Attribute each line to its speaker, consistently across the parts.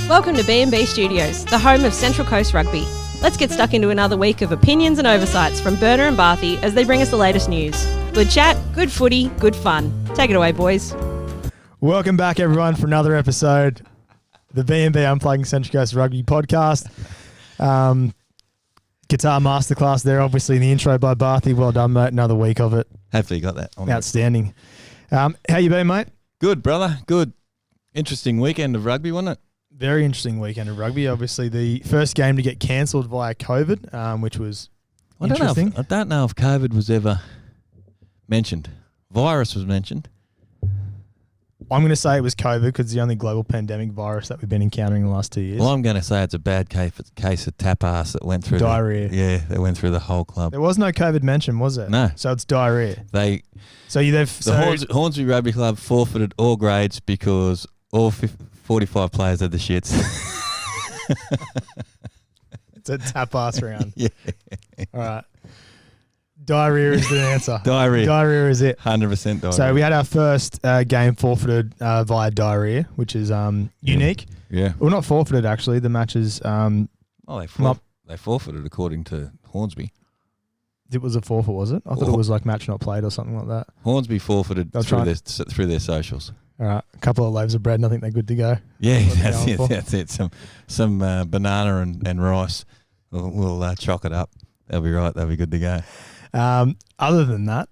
Speaker 1: Welcome to B&B Studios, the home of Central Coast Rugby. Let's get stuck into another week of opinions and oversights from Berner and Barthy as they bring us the latest news. Good chat, good footy, good fun. Take it away, boys.
Speaker 2: Welcome back, everyone, for another episode of the B&B Unplugging Central Coast Rugby podcast. Guitar masterclass there, obviously, in the intro by Barthy. Well done, mate. Another week of it.
Speaker 3: Hopefully you got that.
Speaker 2: Outstanding. How you been, mate?
Speaker 3: Good, brother. Good. Interesting weekend of rugby, wasn't it?
Speaker 2: Very interesting weekend of rugby. Obviously, the first game to get cancelled via COVID, which was interesting.
Speaker 3: I don't know if COVID was ever mentioned. Virus was mentioned.
Speaker 2: I'm going to say it was COVID because it's the only global pandemic virus that we've been encountering in the last 2 years.
Speaker 3: Well, I'm going to say it's a bad case of tapas that went through
Speaker 2: diarrhea.
Speaker 3: That went through the whole club.
Speaker 2: There was no COVID mention, was there?
Speaker 3: No.
Speaker 2: So it's diarrhea.
Speaker 3: Hornsby Rugby Club forfeited all grades because all 45 players had the shits.
Speaker 2: It's a tapas round.
Speaker 3: Yeah.
Speaker 2: All right. Diarrhea is the answer.
Speaker 3: Diarrhea
Speaker 2: is it.
Speaker 3: 100% diarrhea.
Speaker 2: So we had our first game forfeited via diarrhea, which is unique.
Speaker 3: Yeah.
Speaker 2: Well, not forfeited, actually. The matches...
Speaker 3: they forfeited according to Hornsby.
Speaker 2: It was a forfeit, was it? I thought it was like match not played or something like that.
Speaker 3: Hornsby forfeited through their socials.
Speaker 2: All right, a couple of loaves of bread, and I think they're good to go.
Speaker 3: Yeah, that's it. Some banana and rice. We'll chalk it up. They'll be right. They'll be good to go.
Speaker 2: Other than that,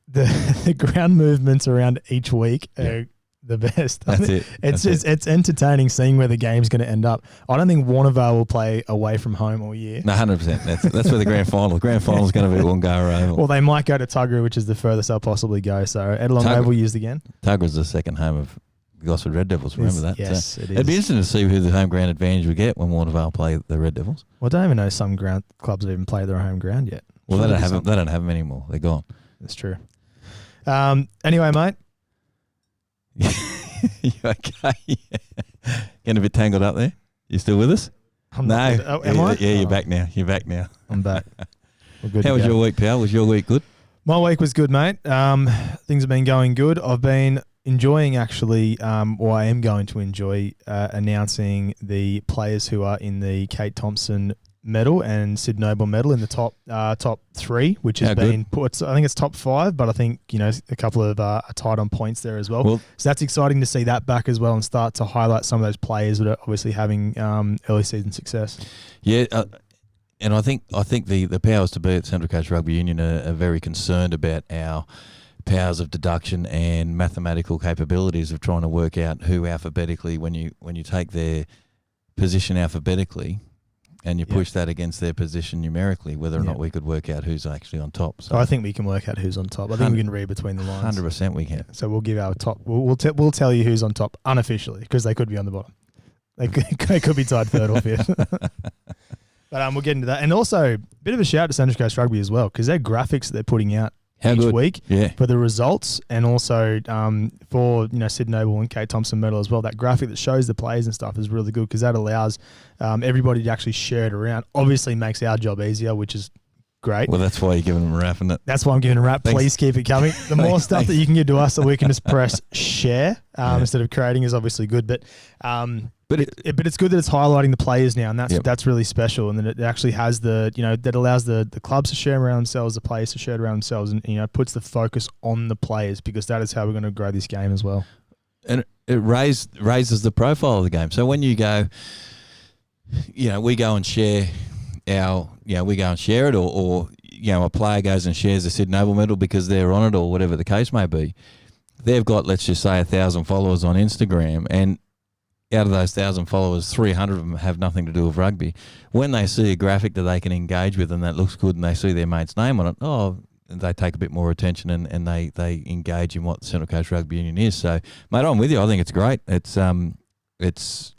Speaker 2: the ground movements around each week are the best.
Speaker 3: That's it.
Speaker 2: It's entertaining seeing where the game's going to end up. I don't think Warnervale will play away from home all year.
Speaker 3: No, 100%. That's where the grand final. Grand final is going to be Wangara Oval.
Speaker 2: Well, they might go to Tuggerah, which is the furthest they'll possibly go. So Edelon Oval used again.
Speaker 3: Tuggerah's the second home of the Gosford Red Devils. Remember that?
Speaker 2: Yes, it is.
Speaker 3: It'd be interesting to see who the home ground advantage we get when Warnervale play the Red Devils.
Speaker 2: Well, I don't even know some clubs have even played their home ground yet.
Speaker 3: Well, they don't have them anymore. They're gone.
Speaker 2: That's true. Anyway, mate.
Speaker 3: You okay? Getting a bit tangled up there? You still with us?
Speaker 2: Am I?
Speaker 3: Yeah, you're back now.
Speaker 2: I'm back.
Speaker 3: How was your week, pal? Was your week good?
Speaker 2: My week was good, mate. Things have been going good. I've been enjoying actually, or I am going to enjoy announcing the players who are in the Kate Thompson Medal and Syd Noble Medal in the top three, which has been put. I think it's top 5, but I think a couple of are tied on points there as well. So that's exciting to see that back as well and start to highlight some of those players that are obviously having early season success.
Speaker 3: Yeah, and I think the powers to be at Central Coast Rugby Union are very concerned about our powers of deduction and mathematical capabilities of trying to work out who alphabetically, when you take their position alphabetically and you push that against their position numerically, whether or not we could work out who's actually on top. So
Speaker 2: I think we can work out who's on top. I think we can read between the lines.
Speaker 3: 100% we can.
Speaker 2: So we'll give our top. We'll tell you who's on top unofficially because they could be on the bottom. They could be tied third or fifth. But we'll get into that. And also, a bit of a shout to Central Coast Rugby as well because their graphics that they're putting out each week for the results and also for Syd Noble and Kate Thompson Medal as well. That graphic that shows the players and stuff is really good because that allows everybody to actually share it around. Obviously makes our job easier, which is great.
Speaker 3: Well, that's why you're giving them a rap, isn't it?
Speaker 2: That's why I'm giving a rap.
Speaker 3: Thanks.
Speaker 2: Please keep it coming. The more stuff that you can give to us that we can just press share instead of creating is obviously good. But it's good that it's highlighting the players now, and that's really special. And then it actually has that allows the clubs to share around themselves, the players to share around themselves, and puts the focus on the players because that is how we're going to grow this game as well.
Speaker 3: And it raises the profile of the game. So when you go, we go and share it, or a player goes and shares the Syd Noble Medal because they're on it, or whatever the case may be. They've got, let's just say, 1,000 followers on Instagram, and out of those 1,000 followers, 300 of them have nothing to do with rugby. When they see a graphic that they can engage with and that looks good and they see their mate's name on it, they take a bit more attention and they engage in what Central Coast Rugby Union is. So, mate, I'm with you. I think it's great. It's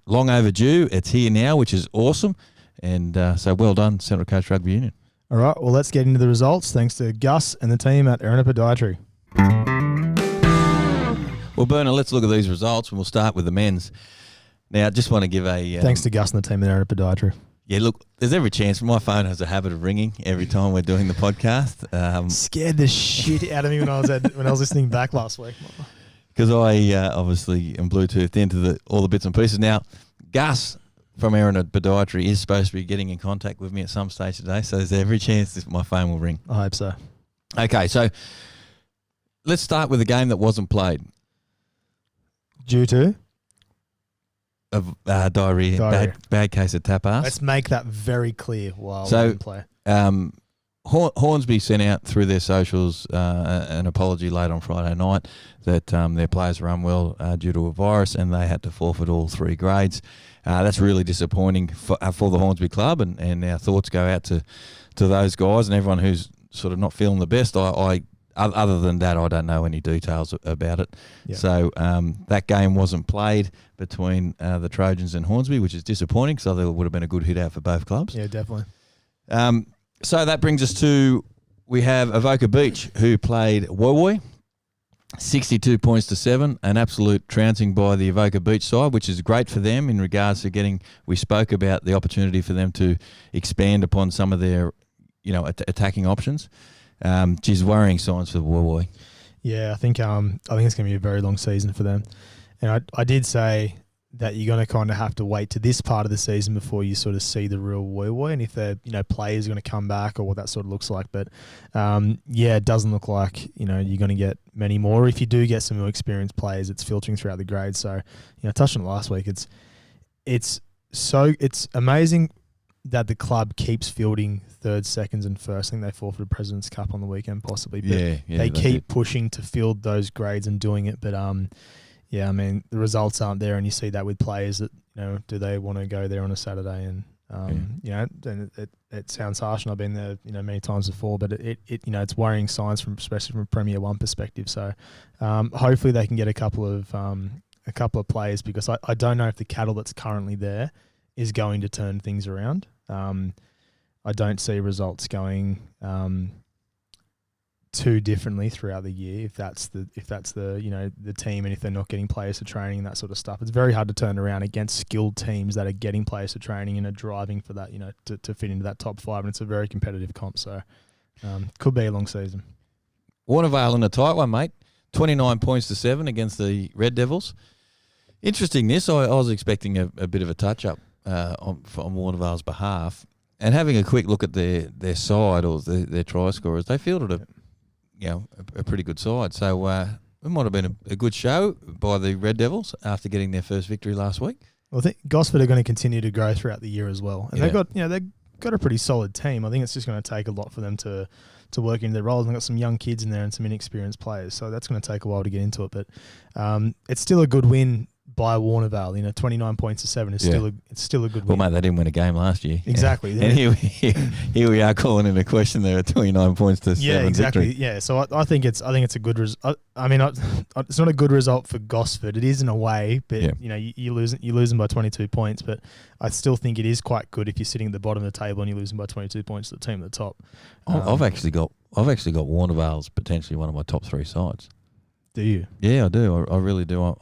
Speaker 3: long overdue. It's here now, which is awesome. And so well done, Central Coast Rugby Union.
Speaker 2: All right, well, let's get into the results thanks to Gus and the team at Erina Podiatry.
Speaker 3: Well, Berner, let's look at these results and we'll start with the men's. Now, I just want to give a...
Speaker 2: thanks to Gus and the team at Erina Podiatry.
Speaker 3: Yeah, look, there's every chance. My phone has a habit of ringing every time we're doing the podcast.
Speaker 2: Scared the shit out of me when I was listening back last week.
Speaker 3: because I obviously am Bluetoothed into all the bits and pieces. Now, Gus from Erina Podiatry is supposed to be getting in contact with me at some stage today, so there's every chance that my phone will ring.
Speaker 2: I hope so.
Speaker 3: Okay, so let's start with a game that wasn't played.
Speaker 2: Due to?
Speaker 3: Diarrhea. Bad case of tapas.
Speaker 2: Let's make that very clear while we didn't play.
Speaker 3: Hornsby sent out through their socials an apology late on Friday night that their players were unwell due to a virus and they had to forfeit all 3 grades. That's really disappointing for the Hornsby club, and our thoughts go out to those guys and everyone who's sort of not feeling the best. Other than that, I don't know any details about it. Yep. So that game wasn't played between the Trojans and Hornsby, which is disappointing because I thought it would have been a good hit out for both clubs.
Speaker 2: Yeah, definitely.
Speaker 3: So that brings us to, we have Avoca Beach who played Woy, 62 points to 7, an absolute trouncing by the Avoca Beach side, which is great for them in regards to we spoke about the opportunity for them to expand upon some of their, attacking options. Worrying signs for Woy.
Speaker 2: Yeah, I think it's going to be a very long season for them. And I did say that you're going to kind of have to wait to this part of the season before you sort of see the real Woy and if their players are going to come back or what that sort of looks like. But it doesn't look like you're going to get many more. If you do get some more experienced players, it's filtering throughout the grades. So touched on it last week. It's amazing that the club keeps fielding third, seconds, and first. I think they forfeited President's Cup on the weekend, possibly. But they keep pushing to field those grades and doing it. But the results aren't there, and you see that with players that do they want to go there on a Saturday? And and it sounds harsh, and I've been there many times before, but it's worrying signs especially from a Premier 1 perspective. So hopefully they can get a couple of players, because I don't know if the cattle that's currently there is going to turn things around. I don't see results going too differently throughout the year if that's the team, and if they're not getting players to training and that sort of stuff. It's very hard to turn around against skilled teams that are getting players to training and are driving for that, to fit into that top 5, and it's a very competitive comp, so could be a long season.
Speaker 3: Warnervale in a tight one, mate. 29 points to 7 against the Red Devils. Interesting this. I was expecting a bit of a touch-up on Warnervale's behalf. And having a quick look at their side or their try scorers, they fielded a pretty good side. So it might have been a good show by the Red Devils after getting their first victory last week.
Speaker 2: Well, I think Gosford are going to continue to grow throughout the year as well, and they've got a pretty solid team. I think it's just going to take a lot for them to work into their roles. And they've got some young kids in there and some inexperienced players, so that's going to take a while to get into it. But it's still a good win by Warnervale. 29 points to 7 is still a good win.
Speaker 3: Well, mate, they didn't win a game last year.
Speaker 2: Exactly.
Speaker 3: And here we are calling in a question there at 29 points to 7
Speaker 2: Yeah, exactly.
Speaker 3: victory.
Speaker 2: Yeah, so I think it's a good result. It's not a good result for Gosford. It is in a way, but you lose them by 22 points. But I still think it is quite good if you're sitting at the bottom of the table and you're losing by 22 points to the team at the top.
Speaker 3: I've actually got Warnervale's potentially one of my top 3 sides.
Speaker 2: Do you?
Speaker 3: Yeah, I do. I really do.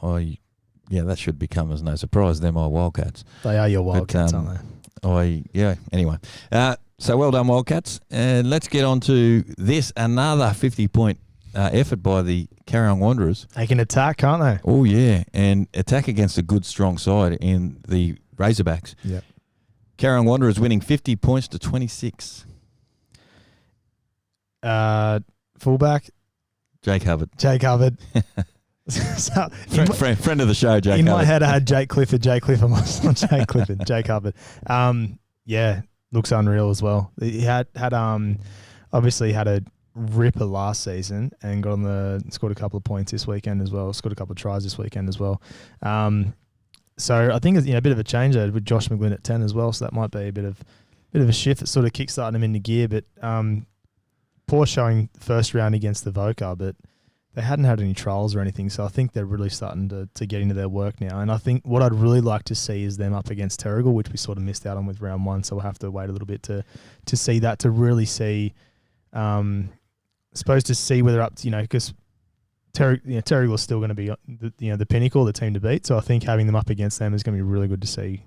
Speaker 3: That should become as no surprise. They're my Wildcats.
Speaker 2: They are your Wildcats, aren't they?
Speaker 3: Anyway. So well done, Wildcats. And let's get on to this. Another 50-point effort by the Carryong Wanderers.
Speaker 2: They can attack, can't they?
Speaker 3: Oh, yeah. And attack against a good, strong side in the Razorbacks.
Speaker 2: Yeah.
Speaker 3: Carryong Wanderers winning 50 points to 26.
Speaker 2: Fullback?
Speaker 3: Jake Hubbard.
Speaker 2: So,
Speaker 3: friend of the show, Jake Hubbard.
Speaker 2: In my head, I had Jake Clifford. Jake Hubbard. Looks unreal as well. He had obviously had a ripper last season and scored a couple of points this weekend as well. Scored a couple of tries this weekend as well. So I think it's a bit of a change there with Josh McGlynn at 10 as well. So that might be a bit of a shift that sort of kickstarting him into gear. But poor showing first round against the Voca, but they hadn't had any trials or anything, so I think they're really starting to get into their work now. And I think what I'd really like to see is them up against Terrigal, which we sort of missed out on with round 1, so we'll have to wait a little bit to see that, to really see, supposed to see whether up to, because Terrigal's still going to be the pinnacle, the team to beat. So I think having them up against them is going to be really good to see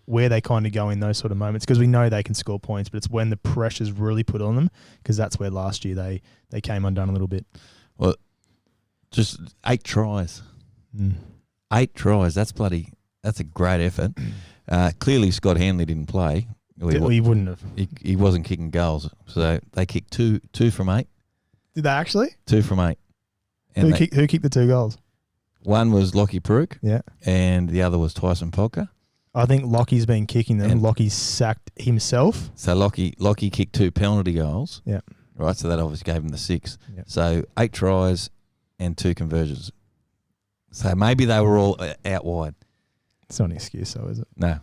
Speaker 2: where they kind of go in those sort of moments, because we know they can score points, but it's when the pressure's really put on them, because that's where last year they came undone a little bit.
Speaker 3: Well, Just 8 tries. 8 tries. That's a great effort. Clearly, Scott Hanley didn't play.
Speaker 2: He wouldn't have.
Speaker 3: He wasn't kicking goals. So they kicked two from 8.
Speaker 2: Did they actually?
Speaker 3: 2 from 8.
Speaker 2: And who kicked the 2 goals?
Speaker 3: One was Lockie Peruk.
Speaker 2: Yeah.
Speaker 3: And the other was Tyson Polka.
Speaker 2: I think Lockie's been kicking them.
Speaker 3: And
Speaker 2: Lockie's sacked himself.
Speaker 3: So Lockie kicked 2 penalty goals.
Speaker 2: Yeah.
Speaker 3: Right, so that obviously gave him the 6.
Speaker 2: Yeah.
Speaker 3: So 8 tries and 2 conversions. So maybe they were all out wide.
Speaker 2: It's not an excuse, though, is it?
Speaker 3: No.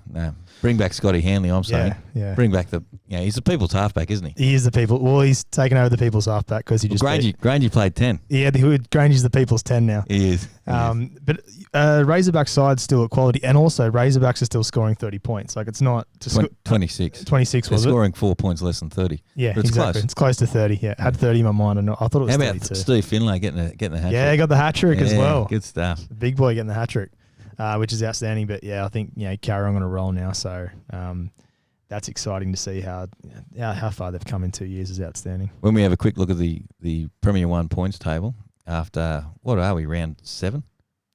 Speaker 3: Bring back Scotty Hanley, I'm saying.
Speaker 2: Yeah.
Speaker 3: Bring back he's the people's halfback, isn't he?
Speaker 2: He is the people. Well, he's taken over the people's halfback because he just...
Speaker 3: Grangey played 10.
Speaker 2: Yeah, Grangey's the people's 10 now.
Speaker 3: He is.
Speaker 2: But Razorback side's still at quality, and also Razorbacks are still scoring 30 points. Like, it's not...
Speaker 3: 26.
Speaker 2: 26,
Speaker 3: They're
Speaker 2: was it?
Speaker 3: scoring 4 points less than 30.
Speaker 2: Yeah,
Speaker 3: but it's
Speaker 2: exactly.
Speaker 3: close.
Speaker 2: It's close to 30. Yeah, had 30 in my mind, and I thought it was 32.
Speaker 3: How about Steve Finlay getting the hat-trick?
Speaker 2: Yeah, he got the hat-trick as well.
Speaker 3: Good stuff.
Speaker 2: The big boy getting the hat-trick. Which is outstanding. But yeah, I think Carrong on a roll now, so that's exciting to see how far they've come in 2 years is outstanding.
Speaker 3: When we have a quick look at the Premier 1 points table after what are we, round 7?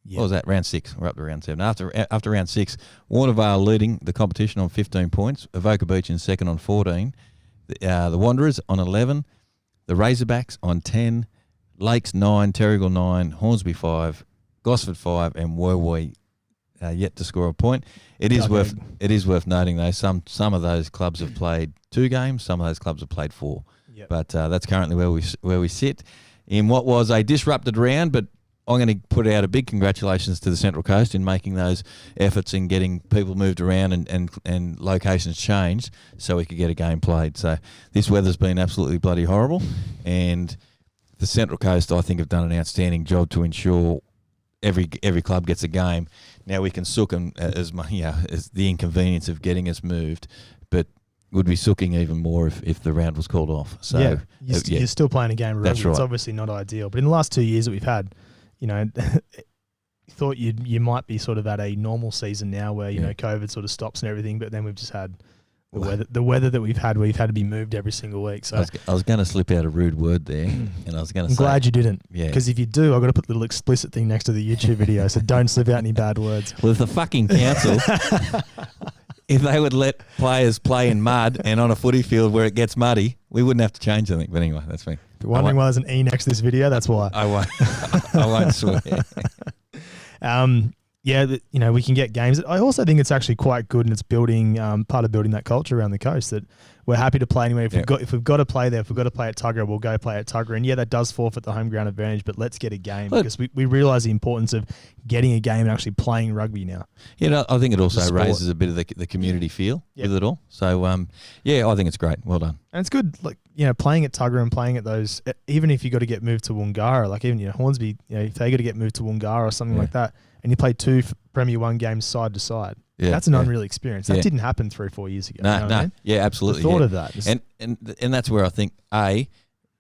Speaker 2: Yeah.
Speaker 3: What was that? Round 6. We're up to round 7. After round 6, Warnervale leading the competition on 15 points. Avoca Beach in second on 14. The Wanderers on 11. The Razorbacks on 10. Lakes 9. Terrigal 9. Hornsby 5. Gosford 5 and Werwee yet to score a point. It is worth noting though some of those clubs have played 2 games, some of those clubs have played 4.
Speaker 2: Yep.
Speaker 3: But that's currently where we sit in what was a disrupted round. But I'm going to put out a big congratulations to the Central Coast in making those efforts in getting people moved around and locations changed so we could get a game played. So this weather's been absolutely bloody horrible, and the Central Coast I think have done an outstanding job to ensure every club gets a game. Now we can sook them as the inconvenience of getting us moved, but would be sooking even more if the round was called off. So
Speaker 2: you're still playing a game of rugby.
Speaker 3: That's right.
Speaker 2: It's obviously not ideal, but in the last 2 years that we've had, thought you might be sort of at a normal season now where COVID sort of stops and everything, but then we've just had the weather that we've had where you've had to be moved every single week. So
Speaker 3: I was going to slip out a rude word there, and I was going to say...
Speaker 2: I'm glad you didn't.
Speaker 3: Yeah.
Speaker 2: Because if you do, I've got to put the little explicit thing next to the YouTube video, so don't slip out any bad words.
Speaker 3: Well, if the fucking council, if they would let players play in mud and on a footy field where it gets muddy, we wouldn't have to change anything. But anyway, that's me.
Speaker 2: If you're wondering why there's an E next to this video, that's why.
Speaker 3: I won't swear.
Speaker 2: We can get games. I also think it's actually quite good, and it's building part of building that culture around the coast that we're happy to play anywhere. If we've got to play there, if we've got to play at Tuggerah, we'll go play at Tuggerah. And that does forfeit the home ground advantage, but let's get a game because we realise the importance of getting a game and actually playing rugby now.
Speaker 3: I think it also raises a bit of the community feel with it all. So I think it's great. Well done.
Speaker 2: And it's good, playing at Tuggerah and playing at those, even if you got to get moved to Woongarra, like even Hornsby, if they got to get moved to Woongarra or something like that, and you play 2 Premier 1 games side to side. Yeah, that's an unreal experience. That didn't happen 3 or 4 years ago.
Speaker 3: No,
Speaker 2: what I mean?
Speaker 3: Yeah, absolutely.
Speaker 2: The thought of that.
Speaker 3: And that's where I think, A,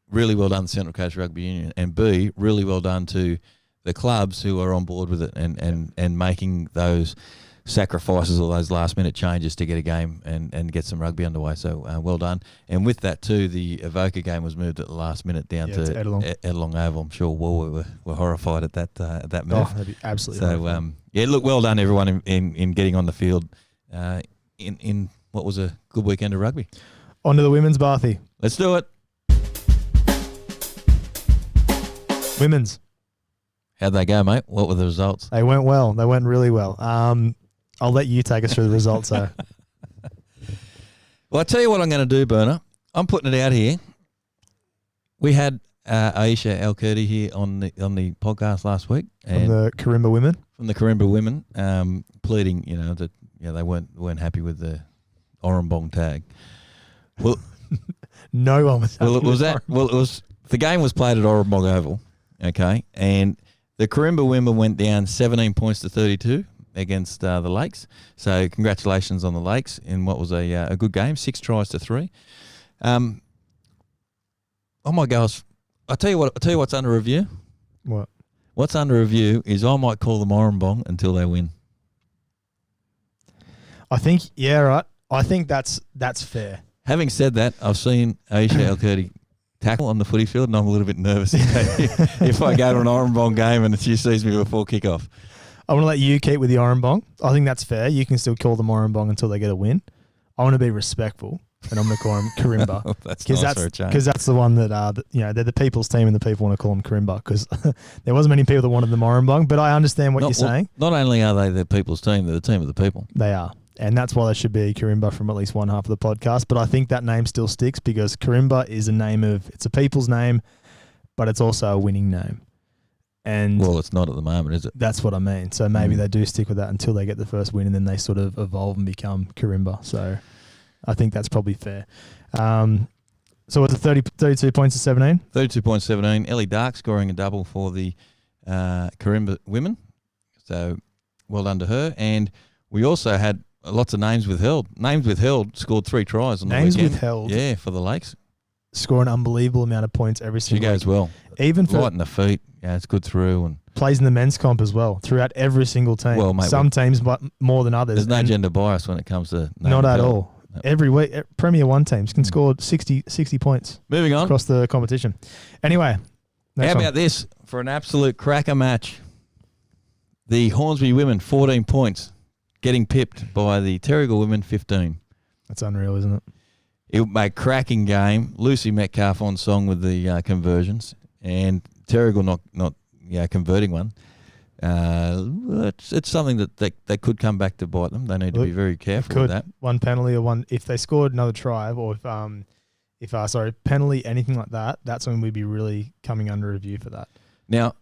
Speaker 3: really well done to Central Coast Rugby Union, and B, really well done to the clubs who are on board with it and making those sacrifices or those last-minute changes to get a game and get some rugby underway. So well done. And with that too, the Avoca game was moved at the last minute down to Edelong Oval. I'm sure we were horrified at that move.
Speaker 2: Oh, that'd be absolutely
Speaker 3: so look, well done everyone in getting on the field in what was a good weekend of rugby.
Speaker 2: On to the women's, Barthy.
Speaker 3: Let's do it.
Speaker 2: Women's.
Speaker 3: How'd they go, mate? What were the results?
Speaker 2: They went well. They went really well. I'll let you take us through the results, though.
Speaker 3: Well, I'll tell you what I'm going to do, Berner. I'm putting it out here. We had Aisha Al-Kurdi here on the podcast last week.
Speaker 2: From the Carimba women?
Speaker 3: From the Carimba women, pleading, that they weren't happy with the Oranbong tag. Well,
Speaker 2: no one was happy with that.
Speaker 3: Well, it was the game was played at Oranbong Oval, okay, and the Carimba women went down 17 points to 32 against the Lakes. So congratulations on the Lakes in what was a good game, 6 tries to 3. Oh my gosh! I tell you what's under review.
Speaker 2: What?
Speaker 3: What's under review is I might call them Oranbong until they win.
Speaker 2: I think right. I think that's fair.
Speaker 3: Having said that, I've seen Aisha Al-Kurdi tackle on the footy field, and I'm a little bit nervous if I go to an Oranbong game and she sees me before kickoff.
Speaker 2: I want to let you keep with the Oranbong. I think that's fair. You can still call them Oranbong until they get a win. I want to be respectful, and I'm going to call them Karimba.
Speaker 3: That's nice for a change.
Speaker 2: Because that's the one that, they're the people's team and the people want to call them Karimba because there wasn't many people that wanted them Oranbong, but I understand what you're saying.
Speaker 3: Not only are they the people's team, they're the team of the people.
Speaker 2: They are. And that's why they should be Karimba from at least one half of the podcast. But I think that name still sticks because Karimba is it's a people's name, but it's also a winning name. And
Speaker 3: well, it's not at the moment, is it?
Speaker 2: That's what I mean. So maybe they do stick with that until they get the first win and then they sort of evolve and become Karimba. So I think that's probably fair. So what's it, 32 points to 17?
Speaker 3: 32 points, 17. Ellie Dark scoring a double for the Karimba women. So well done to her. And we also had lots of names withheld. Names withheld scored 3 tries on the weekend.
Speaker 2: Names withheld?
Speaker 3: Yeah, for the Lakes.
Speaker 2: Score an unbelievable amount of points every single
Speaker 3: week. She goes well.
Speaker 2: Even for
Speaker 3: light in the feet. Yeah, it's good through. And
Speaker 2: plays in the men's comp as well throughout every single team. Well, mate, some teams more than others.
Speaker 3: There's no gender bias when it comes to
Speaker 2: not at all. No. Every week, Premier 1 teams can score 60 points.
Speaker 3: Moving on
Speaker 2: across the competition. Anyway,
Speaker 3: how about this for an absolute cracker match? The Hornsby women 14 points, getting pipped by the Terrigal women 15.
Speaker 2: That's unreal, isn't it?
Speaker 3: It was a cracking game. Lucy Metcalf on song with the conversions, and Terrigal not converting one. It's something that could come back to bite them. They need to be very careful with that.
Speaker 2: One penalty or one if they scored another try, or if penalty, anything like that, that's when we'd be really coming under review for that.
Speaker 3: Now,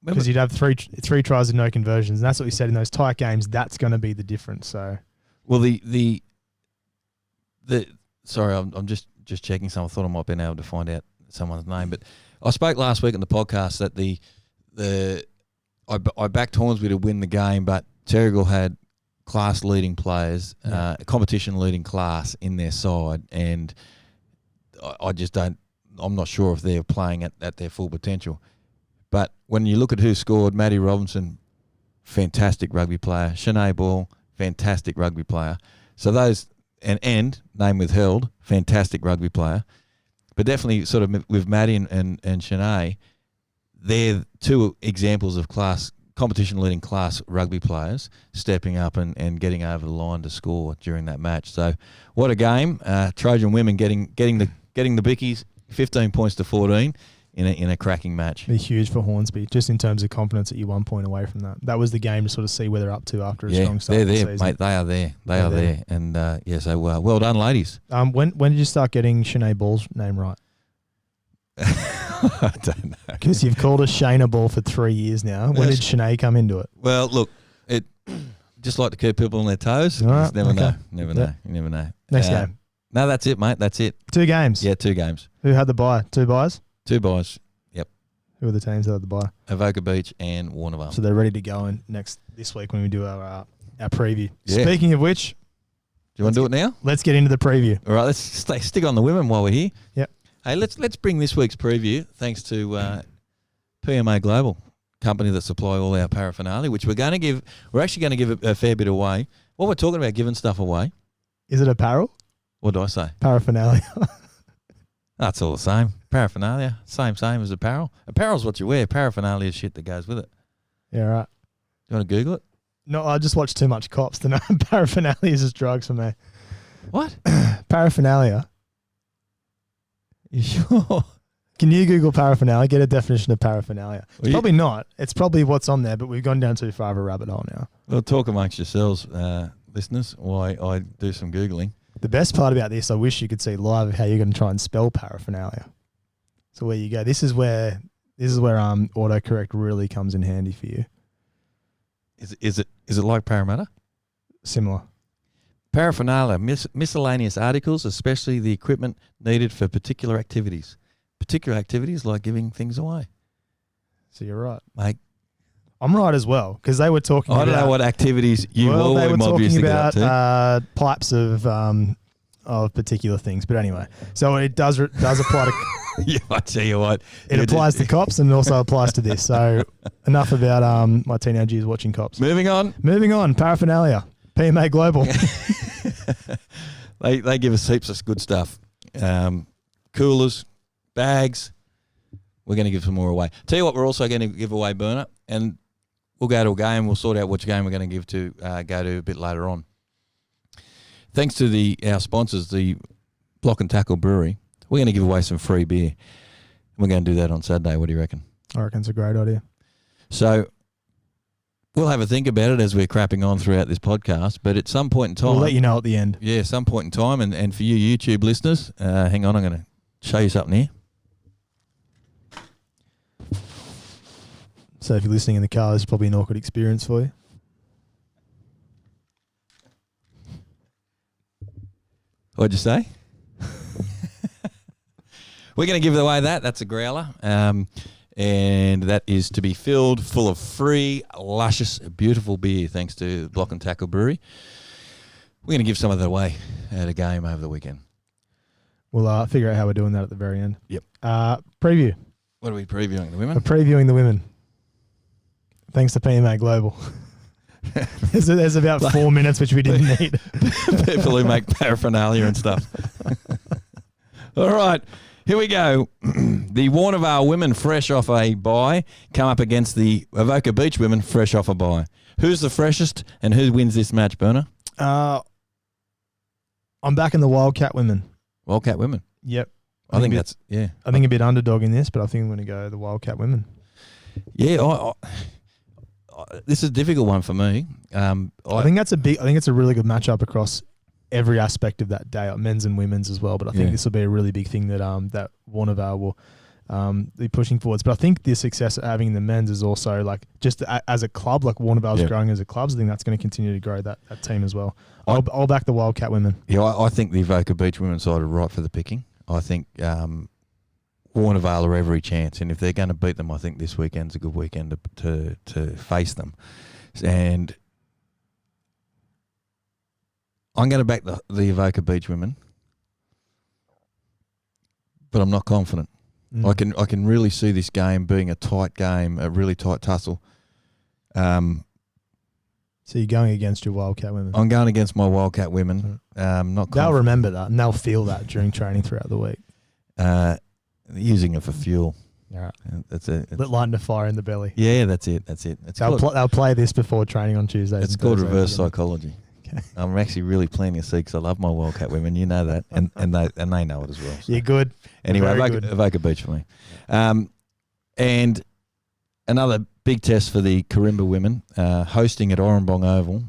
Speaker 2: because you'd have three tries and no conversions, and that's what we said in those tight games. That's going to be the difference. So,
Speaker 3: well, sorry, I'm just checking something. I thought I might have been able to find out someone's name, but I spoke last week on the podcast that I backed Hornsby to win the game, but Terrigal had class-leading players, competition-leading class in their side, and I just don't. I'm not sure if they're playing at their full potential. But when you look at who scored, Maddie Robinson, fantastic rugby player. Shanae Ball, fantastic rugby player. So those and name withheld, fantastic rugby player. But definitely sort of with Maddie and Shanae, they're 2 examples of competition-leading class rugby players stepping up and getting over the line to score during that match. So what a game! Trojan women getting the bickies, 15 points to 14 in a cracking match.
Speaker 2: Be huge for Hornsby, just in terms of confidence that you're 1 point away from that. That was the game to sort of see where they're up to after a strong start.
Speaker 3: They're there,
Speaker 2: the season.
Speaker 3: mate. They are there. They are there. And so well done, ladies.
Speaker 2: When did you start getting Shanae Ball's name right?
Speaker 3: I don't know.
Speaker 2: Because you've called her Shayna Ball for 3 years now. When did Shanae come into it?
Speaker 3: Well, look, it just like to keep people on their toes. You just never know. Never know. You never know.
Speaker 2: Next game.
Speaker 3: No, that's it, mate. That's it.
Speaker 2: 2 games.
Speaker 3: Yeah, 2 games.
Speaker 2: Who had the bye? 2 byes?
Speaker 3: 2 byes. Yep.
Speaker 2: Who are the teams that had the bye?
Speaker 3: Avoca Beach and Warnervale.
Speaker 2: So they're ready to go in this week when we do our preview.
Speaker 3: Yeah.
Speaker 2: Speaking of which,
Speaker 3: do you want to do it now?
Speaker 2: Let's get into the preview.
Speaker 3: All right, let's stick on the women while we're here.
Speaker 2: Yep.
Speaker 3: Hey, let's bring this week's preview thanks to PMA Global, company that supply all our paraphernalia, which we're actually going to give a fair bit away. What we're talking about giving stuff away.
Speaker 2: Is it apparel?
Speaker 3: What do I say?
Speaker 2: Paraphernalia.
Speaker 3: That's all the same. Paraphernalia, same as apparel. Apparel's what you wear. Paraphernalia is shit that goes with it.
Speaker 2: Yeah, right.
Speaker 3: Do you want to Google it?
Speaker 2: No, I just watch too much Cops to know paraphernalia is just drugs for me.
Speaker 3: What?
Speaker 2: Paraphernalia.
Speaker 3: You sure?
Speaker 2: Can you Google paraphernalia? Get a definition of paraphernalia. It's probably not. It's probably what's on there, but we've gone down too far of a rabbit hole now.
Speaker 3: Well, talk amongst yourselves, listeners, while I do some Googling.
Speaker 2: The best part about this, I wish you could see live how you're going to try and spell paraphernalia. So where you go, this is where autocorrect really comes in handy for you.
Speaker 3: Is it like Parramatta?
Speaker 2: Similar.
Speaker 3: Paraphernalia, miscellaneous articles, especially the equipment needed for particular activities. Particular activities like giving things away.
Speaker 2: So you're right,
Speaker 3: mate.
Speaker 2: I'm right as well because they were talking.
Speaker 3: I don't know what activities you
Speaker 2: well, they were talking about pipes of particular things, but anyway. So it does apply to.
Speaker 3: Yeah, I tell you what,
Speaker 2: it applies to Cops and it also applies to this. So enough about my teenage years watching Cops.
Speaker 3: Moving on.
Speaker 2: Paraphernalia. PMA Global.
Speaker 3: They give us heaps of good stuff. Coolers, bags. We're going to give some more away. Tell you what, we're also going to give away burner, and we'll go to a game. We'll sort out which game we're going to give to go to a bit later on. Thanks to our sponsors, the Block and Tackle Brewery, we're going to give away some free beer. We're going to do that on Saturday. What do you reckon?
Speaker 2: I reckon it's a great idea.
Speaker 3: So we'll have a think about it as we're crapping on throughout this podcast, but at some point in time...
Speaker 2: We'll let you know at the end.
Speaker 3: Yeah, some point in time, and for you YouTube listeners, hang on, I'm going to show you something here.
Speaker 2: So if you're listening in the car, this is probably an awkward experience for you.
Speaker 3: What'd you say? We're going to give away that. That's a growler. And that is to be filled full of free, luscious, beautiful beer, thanks to Block and Tackle Brewery. We're going to give some of that away at a game over the weekend.
Speaker 2: We'll figure out how we're doing that at the very end.
Speaker 3: Yep.
Speaker 2: Preview.
Speaker 3: What are we previewing? The women?
Speaker 2: We're previewing the women. Thanks to PMA Global. There's about 4 minutes which we didn't need.
Speaker 3: People who make paraphernalia and stuff. All right, here we go. The Warnervale women, fresh off a bye, come up against the Avoca Beach women, fresh off a bye. Who's the freshest and who wins this match, Berner?
Speaker 2: I'm backing the Wildcat women.
Speaker 3: Wildcat women?
Speaker 2: Yep.
Speaker 3: I think that's, yeah.
Speaker 2: I think a bit underdog in this, but I think I'm going to go the Wildcat women.
Speaker 3: Yeah, this is a difficult one for me.
Speaker 2: I think that's it's a really good matchup across every aspect of that day, men's and women's as well. But I think this will be a really big thing that that Warnervale will be pushing forwards. But I think the success of having the men's is also like just as a club, like Warnervale's growing as a club. So I think that's going to continue to grow that team as well. I'll back the Wildcat women.
Speaker 3: Yeah, I think the Avoca Beach women's side are right for the picking. I think Warnervale are every chance, and if they're going to beat them, I think this weekend's a good weekend to face them. And I'm going to back the Avoca Beach women, but I'm not confident. I can really see this game being a tight game, a really tight tussle.
Speaker 2: So you're going against your Wildcat women?
Speaker 3: I'm going against my Wildcat women.
Speaker 2: They'll remember that, and they'll feel that during training throughout the week.
Speaker 3: Using it for fuel.
Speaker 2: All right.
Speaker 3: That's it.
Speaker 2: Lighting the fire in the belly.
Speaker 3: Yeah, that's it.
Speaker 2: They'll play this before training on Tuesdays.
Speaker 3: It's called reverse psychology. Okay. I'm actually really planting a seed because I love my Wildcat women. You know that, and they know it as well. So.
Speaker 2: You're good.
Speaker 3: Anyway, Avoca Beach for me. And another big test for the Karimba women, hosting at Oranbong Oval,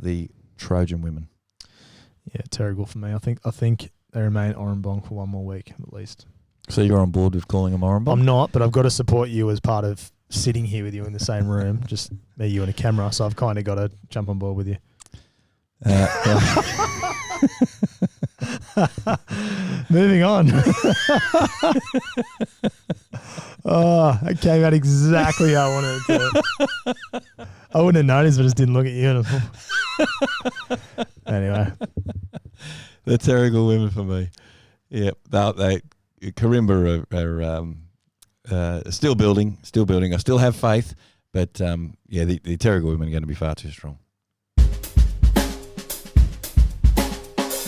Speaker 3: the Trojan women. Yeah,
Speaker 2: terrible for me. I think they remain Oranbong for one more week at least.
Speaker 3: So you're on board with calling them Oranbong?
Speaker 2: I'm not, but I've got to support you as part of sitting here with you in the same room, just me, you, and a camera. So I've kind of got to jump on board with you. Moving on. It came out exactly how I wanted it to. I wouldn't have noticed, but I just didn't look at you. Anyway.
Speaker 3: The terrible women for me. Yep. They Karimba are still building. I still have faith, but the Terrigal women are going to be far too strong.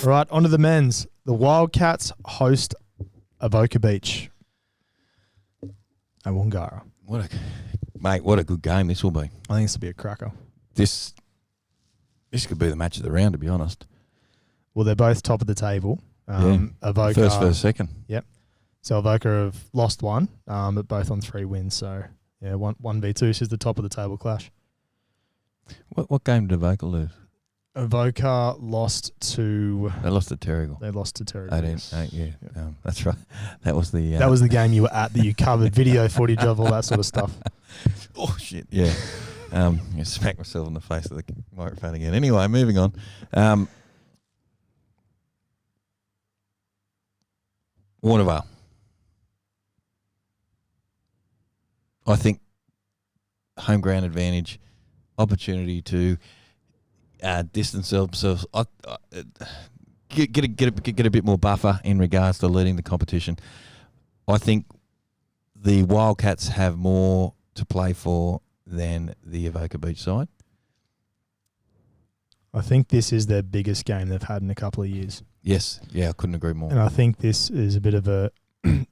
Speaker 2: All right, on to the men's. The Wildcats host Avoca Beach at Wangara.
Speaker 3: What a good game this will be.
Speaker 2: I think this will be a cracker.
Speaker 3: This could be the match of the round, to be honest.
Speaker 2: Well, they're both top of the table. Avoca,
Speaker 3: first, second.
Speaker 2: Yep. So Avoca have lost one, but both on 3 wins. So, 1v2 is the top of the table clash.
Speaker 3: What game did Avoca lose?
Speaker 2: Avoca lost to...
Speaker 3: They lost to Terrigal.
Speaker 2: They lost to Terrigal.
Speaker 3: 18, yeah. That's right. That was the...
Speaker 2: that was the game you were at that you covered video footage of, all that sort of stuff.
Speaker 3: Oh, shit, yeah. I smacked myself in the face with the microphone again. Anyway, moving on. Warnervale. I think home ground advantage, opportunity to distance themselves, get a bit more buffer in regards to leading the competition. I think the Wildcats have more to play for than the Avoca Beach side.
Speaker 2: I think this is their biggest game they've had in a couple of years.
Speaker 3: Yes, I couldn't agree more.
Speaker 2: And I think this is a bit of a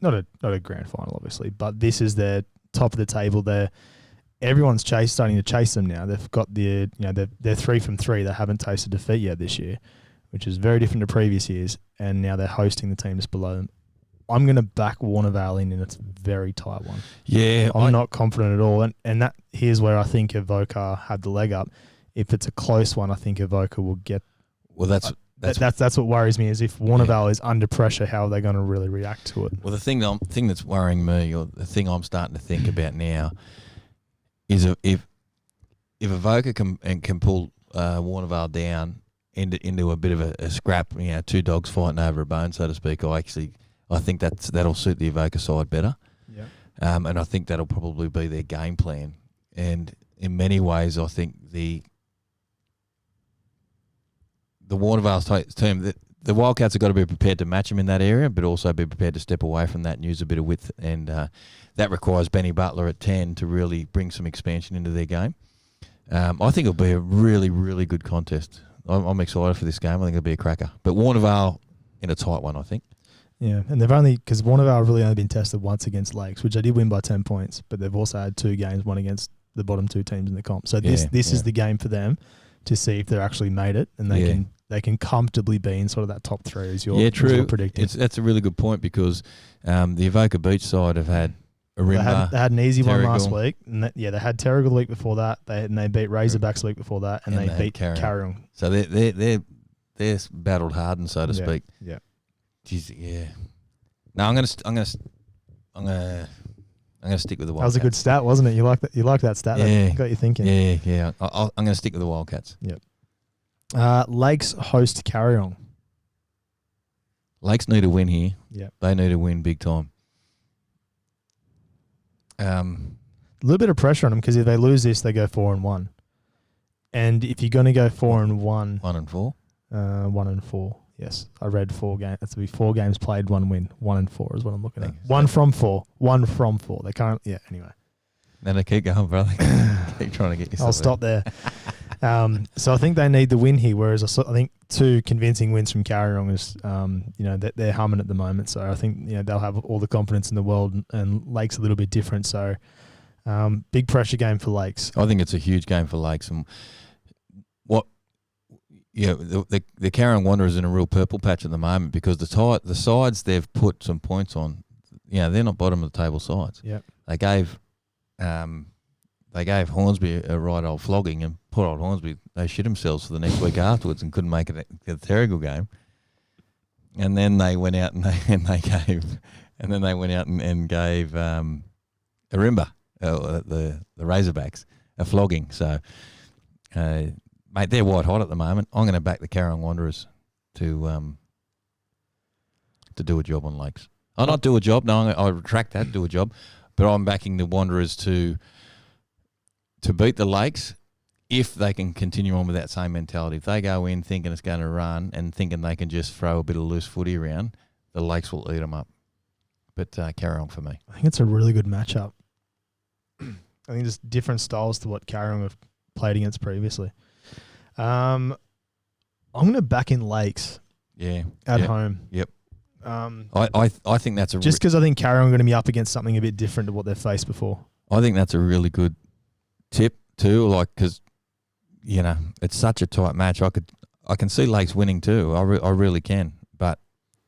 Speaker 2: not a grand final, obviously, but this is their top of the table. Everyone's starting to chase them now. They've got they're 3 from 3. They haven't tasted defeat yet this year, which is very different to previous years. And now they're hosting the team just below them. I'm going to back Warnervale in, and it's a very tight one.
Speaker 3: Yeah,
Speaker 2: I'm not confident at all. And that here's where I think Evoca had the leg up. If it's a close one, I think Evoca will get.
Speaker 3: Well, that's
Speaker 2: what worries me, is if Warnervale is under pressure, how are they going to really react to it?
Speaker 3: Well, the thing that's worrying me, or the thing I'm starting to think about now, is if Evoca can pull Warnervale down into a bit of a scrap, two dogs fighting over a bone, so to speak. I think that'll suit the Evoca side better.
Speaker 2: Yeah.
Speaker 3: And I think that'll probably be their game plan. And in many ways, I think the Warnervale team, the Wildcats have got to be prepared to match them in that area, but also be prepared to step away from that and use a bit of width. And that requires Benny Butler at 10 to really bring some expansion into their game. I think it'll be a really, really good contest. I'm excited for this game. I think it'll be a cracker. But Warnervale in a tight one, I think.
Speaker 2: Yeah, and because Warnervale have really only been tested once against Lakes, which they did win by 10 points, but they've also had 2 games, one against the bottom 2 teams in the comp. So this is the game for them to see if they're actually made it, and they can comfortably be in sort of that top 3 as you're predicting.
Speaker 3: That's a really good point, because the Evoca Beach side have had Erina.
Speaker 2: They had an easy one last week. And they had Terrigal the week before that. They beat Razorbacks the week before that, and they beat Carryong.
Speaker 3: So they're battled hardened, so to speak.
Speaker 2: Yeah.
Speaker 3: Jeez, yeah. No, I'm gonna stick with the Wildcats.
Speaker 2: That was a good stat, wasn't it? You like that? You liked that stat?
Speaker 3: Yeah.
Speaker 2: That got you thinking.
Speaker 3: Yeah. I'm gonna stick with the Wildcats.
Speaker 2: Yep. Lakes host Carryong.
Speaker 3: Lakes need a win here.
Speaker 2: Yeah.
Speaker 3: They need a win big time.
Speaker 2: A little bit of pressure on them, because if they lose this, they go 4-1. And if you're going to go 4-1,
Speaker 3: 1-4,
Speaker 2: 1-4. Yes, I read 4 games. That's to be 4 games played, 1 win. 1-4 is what I'm looking at. 1 from 4. 1 from 4. They can't. Yeah. Anyway.
Speaker 3: Then they keep going, brother. Keep trying to get yourself.
Speaker 2: I'll stop there. So I think they need the win here. Whereas I think 2 convincing wins from Carryong is, they're humming at the moment. So I think they'll have all the confidence in the world, and Lakes a little bit different. So big pressure game for Lakes.
Speaker 3: I think it's a huge game for Lakes, and the Carryong Wanderers in a real purple patch at the moment, because the sides they've put some points on, they're not bottom of the table sides.
Speaker 2: Yeah,
Speaker 3: they gave Hornsby a right old flogging, and poor old Hornsby, they shit themselves for the next week afterwards and couldn't make it a Terrigal game. And then they went out and they went out and gave Arimba, the Razorbacks, a flogging. So. Mate, they're white hot at the moment. I'm going to back the Carryong Wanderers to do a job on Lakes. I'll not do a job. No, I retract that. Do a job, but I'm backing the Wanderers to beat the Lakes if they can continue on with that same mentality. If they go in thinking it's going to run and thinking they can just throw a bit of loose footy around, the Lakes will eat them up. But Carryong for me.
Speaker 2: I think it's a really good matchup. I think there's different styles to what Carryong have played against previously. I'm going to back in Lakes. At home.
Speaker 3: Yep. I think that's
Speaker 2: just because I think Carryong are going to be up against something a bit different to what they've faced before.
Speaker 3: I think that's a really good tip too. Because it's such a tight match. I can see Lakes winning too. I really can. But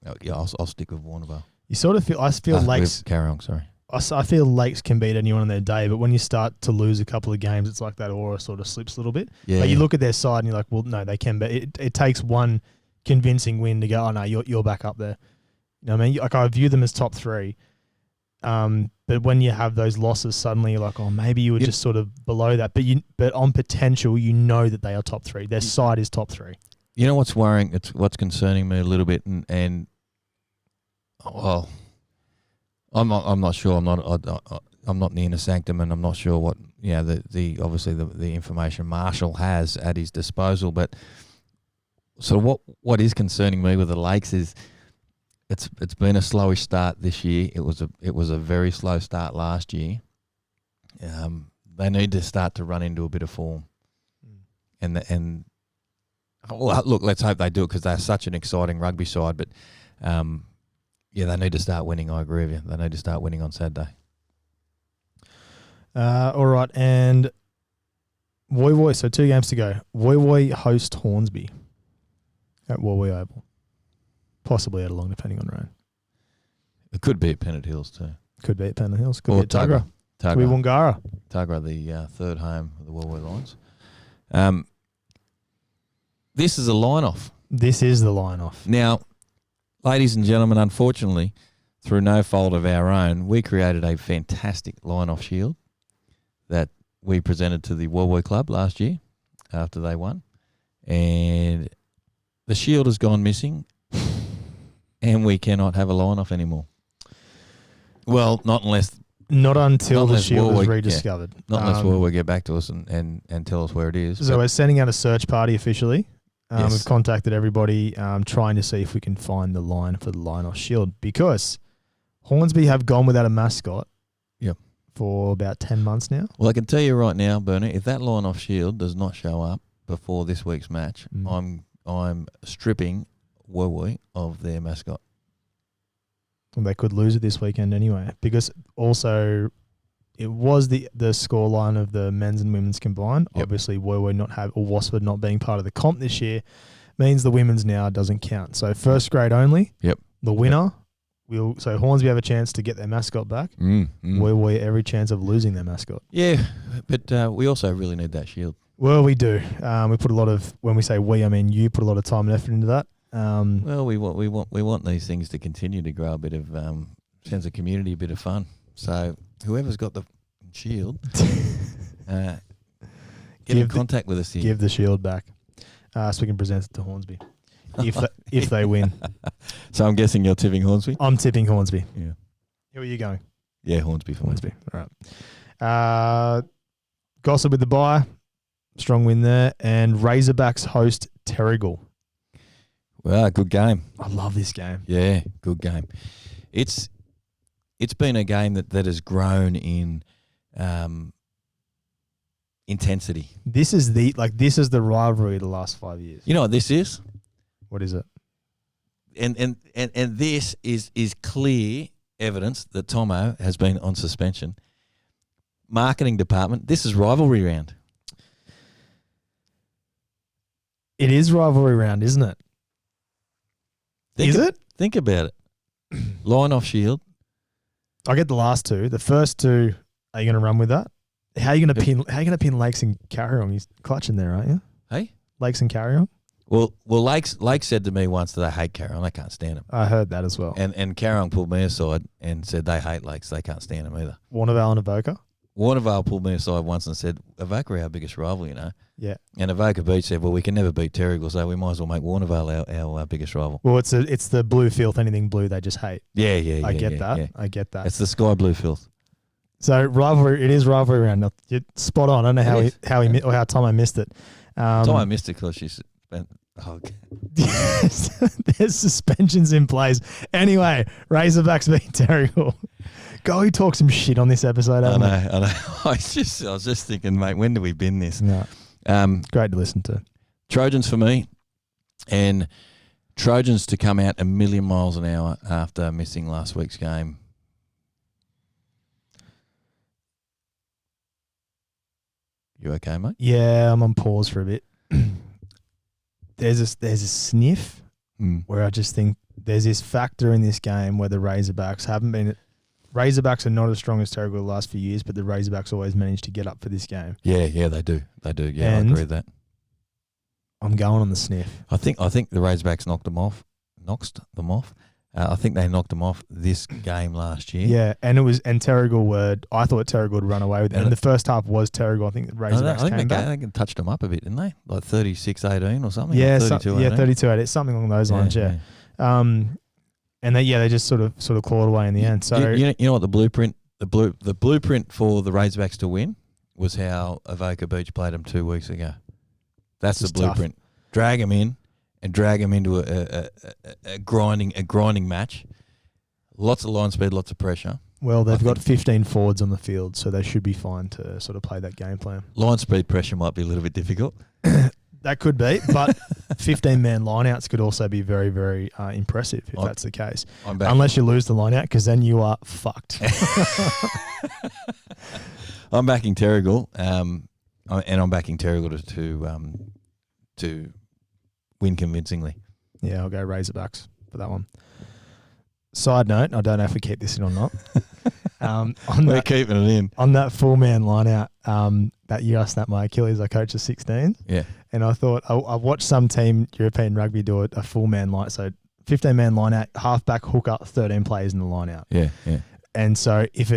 Speaker 3: I'll stick with Warnervale.
Speaker 2: You sort of feel. I feel Lakes.
Speaker 3: Carryong, sorry.
Speaker 2: I feel Lakes can beat anyone on their day, but when you start to lose a couple of games, it's like that aura sort of slips a little bit.
Speaker 3: Yeah.
Speaker 2: Like you look at their side and you're like, well, no, they can. But it takes one convincing win to go, oh, no, you're back up there. You know what I mean? Like I view them as top 3. But when you have those losses, suddenly you're like, oh, maybe you were just sort of below that. But on potential, that they are top 3. Their side is top 3.
Speaker 3: You know what's worrying? It's what's concerning me a little bit, and I'm not sure. I'm not in the inner sanctum, and I'm not sure what obviously the information Marshall has at his disposal. But so what is concerning me with the Lakes is it's been a slowish start this year. It was a very slow start last year. They need to start to run into a bit of form, and look, let's hope they do it, because they're such an exciting rugby side. But Yeah, they need to start winning. I agree with you. They need to start winning on Saturday.
Speaker 2: All right, and Woy Woy. So 2 games to go. Woy Woy host Hornsby at Woy Woy Oval. Possibly at Along, depending on rain.
Speaker 3: It could be at Pennant Hills too.
Speaker 2: Could be at Pennant Hills. Could
Speaker 3: Or
Speaker 2: be at Tuggerah. Could be Wangara.
Speaker 3: Tuggerah, the third home of the Woy Woy Lions. This is a line-off.
Speaker 2: This is the line-off.
Speaker 3: Now, ladies and gentlemen, unfortunately, through no fault of our own, we created a fantastic line-off shield that we presented to the Woy Woy Club last year after they won. And the shield has gone missing and we cannot have a line-off anymore. Well, not
Speaker 2: until the shield
Speaker 3: Woy
Speaker 2: is
Speaker 3: Woy,
Speaker 2: rediscovered.
Speaker 3: Not unless Woy Woy get back to us and tell us where it is.
Speaker 2: So we're sending out a search party officially.
Speaker 3: Yes.
Speaker 2: We've contacted everybody trying to see if we can find the line for the line-off shield because Hornsby have gone without a mascot for about 10 months now.
Speaker 3: Well, I can tell you right now, Bernie, if that line-off shield does not show up before this week's match, I'm stripping Woy Woy of their mascot.
Speaker 2: Well, they could lose it this weekend anyway because also it was the scoreline of the men's and women's combined.
Speaker 3: Yep. Obviously,
Speaker 2: Woy Woy Wasford not being part of the comp this year means the women's now doesn't count. So first grade only.
Speaker 3: Yep.
Speaker 2: The winner so Hornsby have a chance to get their mascot back. Woy Woy every chance of losing their mascot.
Speaker 3: Yeah, but we also really need that shield.
Speaker 2: Well, we do. We put a lot of, when we say we, I mean you put a lot of time and effort into that.
Speaker 3: Well, we want these things to continue to grow a bit of sense of community, a bit of fun. So whoever's got the shield, get in contact with us here.
Speaker 2: Give the shield back, so we can present it to Hornsby if they win.
Speaker 3: So I'm guessing you're tipping Hornsby.
Speaker 2: I'm tipping Hornsby.
Speaker 3: Yeah.
Speaker 2: Who are you going?
Speaker 3: Yeah, Hornsby.
Speaker 2: Hornsby. All right. Gossip with the bye. Strong win there. And Razorbacks host Terrigal.
Speaker 3: Well, good game.
Speaker 2: I love this game.
Speaker 3: Yeah, good game. It's been a game that has grown in intensity.
Speaker 2: This is the rivalry of the last 5 years.
Speaker 3: You know what this is?
Speaker 2: What is it?
Speaker 3: And this is clear evidence that Tomo has been on suspension. Marketing department, this is rivalry round.
Speaker 2: It is rivalry round, isn't it? Think about it. Line off shield. I get the last two. The first two, are you going to run with that? How are you going to pin Lakes and Carry-On? He's clutching there, aren't you?
Speaker 3: Hey?
Speaker 2: Lakes and Carry-On?
Speaker 3: Well, Lakes said to me once that they hate Carry-On. They can't stand him.
Speaker 2: I heard that as well.
Speaker 3: And Carry-On pulled me aside and said they hate Lakes. They can't stand him either.
Speaker 2: Warnervale and Avoca?
Speaker 3: Warnervale pulled me aside once and said, Avoca are our biggest rival, you know.
Speaker 2: Yeah.
Speaker 3: And Avoca Beach said, well, we can never beat Terrigal, so we might as well make Warnervale our biggest rival.
Speaker 2: Well, it's the blue filth, anything blue they just hate.
Speaker 3: Yeah.
Speaker 2: I get that.
Speaker 3: It's the sky blue filth.
Speaker 2: So rivalry, it is rivalry round. You're spot on. I don't know how Tomo missed it.
Speaker 3: Tomo missed it because she spent. Oh, okay.
Speaker 2: There's suspensions in place. Anyway, Razorbacks beat Terrigal. Go, he talk some shit on this episode.
Speaker 3: I know. I was just thinking, mate, when do we bin this?
Speaker 2: No. Great to listen to.
Speaker 3: Trojans for me, and Trojans to come out a million miles an hour after missing last week's game. You okay, mate?
Speaker 2: Yeah, I'm on pause for a bit. There's a sniff where I just think there's this factor in this game where the Razorbacks haven't been. Razorbacks are not as strong as Terrigal the last few years, but the Razorbacks always manage to get up for this game.
Speaker 3: Yeah, they do. Yeah, I agree with that.
Speaker 2: I'm going on the sniff.
Speaker 3: I think the Razorbacks knocked them off. I think they knocked them off this game last year.
Speaker 2: Yeah, and Terrigal I thought Terrigal would run away with it. And the first half was Terrigal. I think the Razorbacks came back.
Speaker 3: I think they touched them up a bit, didn't they? Like 36-18 or something.
Speaker 2: Yeah,
Speaker 3: 32-18.
Speaker 2: 32-18. Something along those lines. Yeah. And they just sort of clawed away in the end. So
Speaker 3: you know what the blueprint for the Razorbacks to win was how Avoca Beach played them 2 weeks ago. That's the blueprint. Tough. Drag them in and drag them into a grinding match. Lots of line speed, lots of pressure.
Speaker 2: Well, they've got 15 forwards on the field, so they should be fine to sort of play that game plan.
Speaker 3: Line speed pressure might be a little bit difficult.
Speaker 2: That could be, but 15-man lineouts could also be very, very impressive if that's the case.
Speaker 3: Unless
Speaker 2: you lose the lineout, because then you are fucked.
Speaker 3: I'm backing Terrigal, and I'm backing Terrigal to win convincingly.
Speaker 2: Yeah, I'll go Razorbacks for that one. Side note, I don't know if we keep this in or not.
Speaker 3: We're keeping it in.
Speaker 2: On that 4-man lineout, that year I snapped my Achilles, I coached a 16.
Speaker 3: Yeah.
Speaker 2: And I thought, I watched some team, European rugby, do a full-man line. So 15-man lineout, halfback, hooker, 13 players in the lineout.
Speaker 3: Yeah, yeah.
Speaker 2: And so if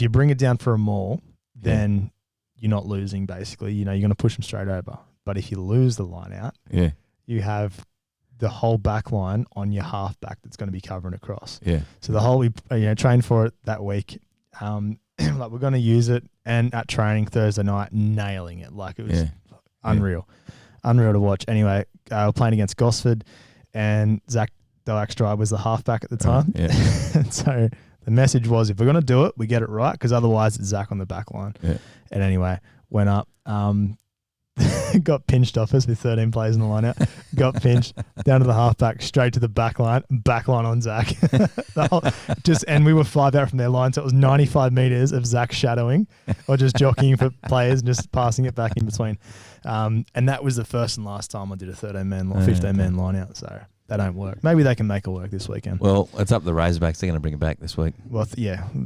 Speaker 2: you bring it down for a maul, then you're not losing, basically. You're going to push them straight over. But if you lose the lineout, you have the whole back line on your halfback that's going to be covering across.
Speaker 3: Yeah.
Speaker 2: So the whole, we trained for it that week. Like we're going to use it, and at training Thursday night, nailing it. Like it was unreal to watch. Anyway, we're playing against Gosford, and Zach Doakstry was the halfback at the time. And so the message was, if we're going to do it, we get it right, because otherwise it's Zach on the back line. Yeah. And anyway, went up. Got pinched off us with 13 players in the lineout. Got pinched down to the halfback, straight to the back line on Zach. And we were 5 out from their line, so it was 95 meters of Zach shadowing or just jockeying for players and just passing it back in between. And that was the first and last time I did a 13-man, 15-man lineout. So that don't work. Maybe they can make it work this weekend.
Speaker 3: Well, it's up to the Razorbacks. They're going to bring it back this week.
Speaker 2: Well,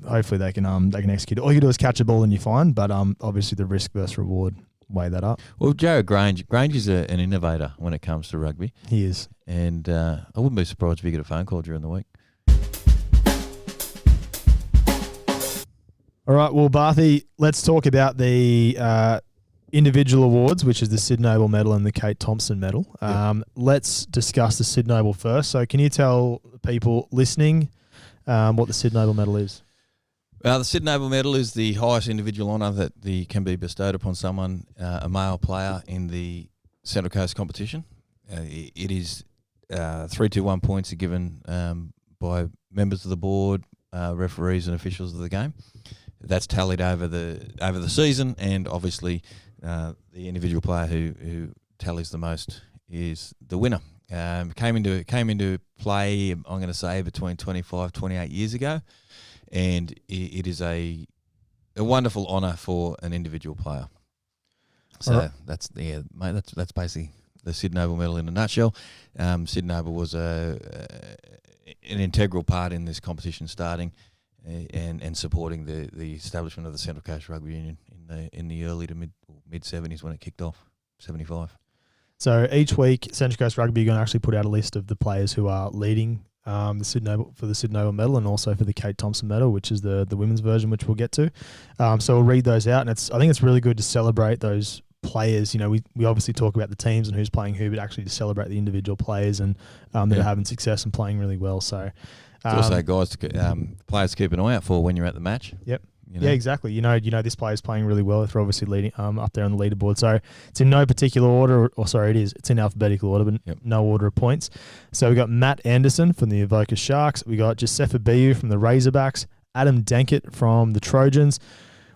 Speaker 2: hopefully they can execute it. All you do is catch a ball and you're fine. But obviously the risk versus reward, weigh that up.
Speaker 3: Well, Jared Grange is an innovator when it comes to rugby.
Speaker 2: He is.
Speaker 3: And I wouldn't be surprised if you get a phone call during the week.
Speaker 2: All right, well, Barthy, let's talk about the individual awards, which is the Syd Noble Medal and the Kate Thompson Medal. Let's discuss the Syd Noble first. So can you tell people listening what the Syd Noble Medal is?
Speaker 3: The Syd Noble Medal is the highest individual honour that can be bestowed upon someone, a male player in the Central Coast competition. It is 3-2-1 points are given by members of the board, referees and officials of the game. That's tallied over the season, and obviously the individual player who tallies the most is the winner. Came into play, I'm going to say, between 25, 28 years ago. And it is a wonderful honour for an individual player. So that's basically the Syd Noble Medal in a nutshell. Syd Noble was an integral part in this competition starting and supporting the establishment of the Central Coast Rugby Union in the early to mid 70s when it kicked off, 75. So
Speaker 2: each week, Central Coast Rugby are going to actually put out a list of the players who are leading the Syd Noble Medal, and also for the Kate Thompson Medal, which is the women's version, which we'll get to. So we'll read those out, and I think it's really good to celebrate those players. We obviously talk about the teams and who's playing who, but actually to celebrate the individual players and that are having success and playing really well. So
Speaker 3: also guys, players to keep an eye out for when you're at the match.
Speaker 2: Yep. Yeah, exactly. This player's playing really well. They're obviously leading up there on the leaderboard. So it's in no particular order, it's in alphabetical order, but no order of points. So we got Matt Anderson from the Avoca Sharks. We got Josefa Biu from the Razorbacks. Adam Denkett from the Trojans.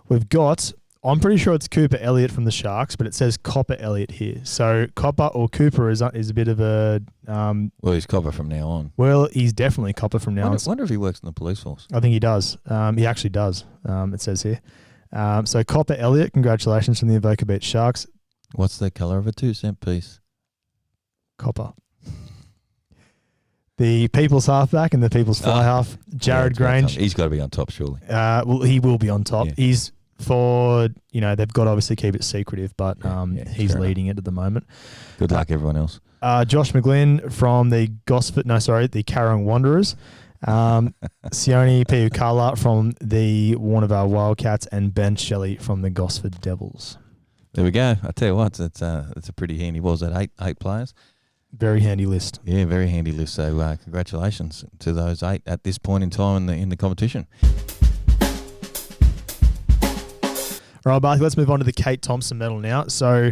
Speaker 2: We've got, I'm pretty sure it's Cooper Elliott from the Sharks, but it says Copper Elliott here. So Copper or Cooper is a bit of a...
Speaker 3: well, he's Copper from now on.
Speaker 2: Well, he's definitely Copper from now on.
Speaker 3: I wonder if he works in the police force.
Speaker 2: I think he does. He actually does, it says here. So Copper Elliott, congratulations from the Avoca Beach Sharks.
Speaker 3: What's the colour of a 2-cent piece?
Speaker 2: Copper. The People's halfback and the People's fly half, Jared Grange.
Speaker 3: He's got to be on top, surely.
Speaker 2: Well, he will be on top.
Speaker 3: Yeah.
Speaker 2: He's for, they've got to obviously keep it secretive, but he's leading it at the moment.
Speaker 3: Good luck, everyone else.
Speaker 2: Josh McGlynn from the the Carrong Wanderers. Sione Piukala from the Warnervale Wildcats, and Ben Shelley from the Gosford Devils.
Speaker 3: There we go. I tell you what, it's a pretty handy. What was that, eight players?
Speaker 2: Very handy list.
Speaker 3: Yeah, very handy list. So congratulations to those 8 at this point in time in the competition.
Speaker 2: All right, Barthy, let's move on to the Kate Thompson Medal now. So